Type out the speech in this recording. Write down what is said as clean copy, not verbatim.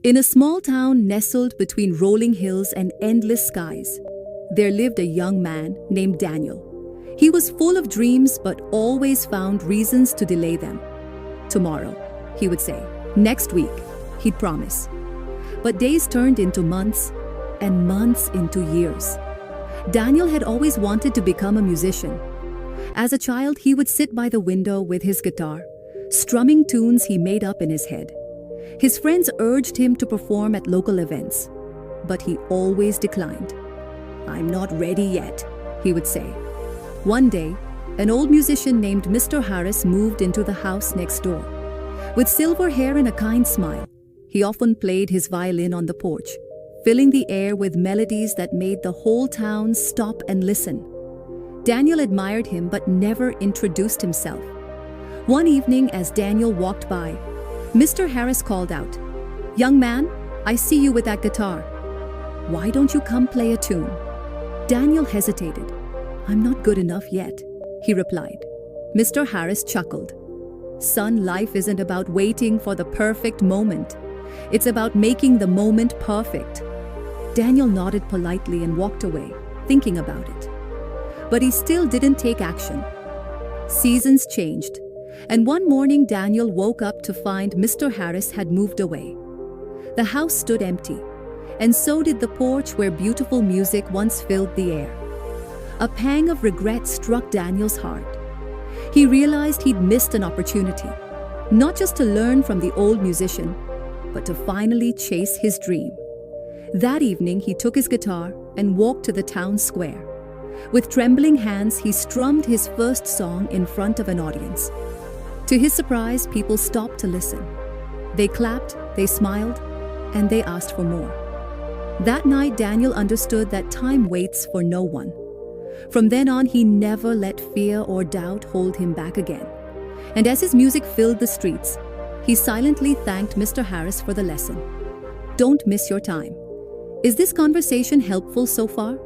In a small town nestled between rolling hills and endless skies, there lived a young man named Daniel. He was full of dreams but always found reasons to delay them. Tomorrow, he would say. Next week, he'd promise. But days turned into months, and months into years. Daniel had always wanted to become a musician. As a child, he would sit by the window with his guitar, strumming tunes he made up in his head. His friends urged him to perform at local events, but he always declined. "I'm not ready yet," he would say. One day, an old musician named Mr. Harris moved into the house next door. With silver hair and a kind smile, he often played his violin on the porch, filling the air with melodies that made the whole town stop and listen. Daniel admired him but never introduced himself. One evening, as Daniel walked by, Mr. Harris called out, "Young man, I see you with that guitar. Why don't you come play a tune?" Daniel hesitated. "I'm not good enough yet," he replied. Mr. Harris chuckled. "Son, life isn't about waiting for the perfect moment. It's about making the moment perfect." Daniel nodded politely and walked away, thinking about it. But he still didn't take action. Seasons changed, and one morning Daniel woke up to find Mr. Harris had moved away. The house stood empty, and so did the porch where beautiful music once filled the air. A pang of regret struck Daniel's heart. He realized he'd missed an opportunity, not just to learn from the old musician, but to finally chase his dream. That evening, he took his guitar and walked to the town square. With trembling hands, he strummed his first song in front of an audience. To his surprise, people stopped to listen. They clapped, they smiled, and they asked for more. That night, Daniel understood that time waits for no one. From then on, he never let fear or doubt hold him back again. And as his music filled the streets, he silently thanked Mr. Harris for the lesson. Don't miss your time. Is this conversation helpful so far?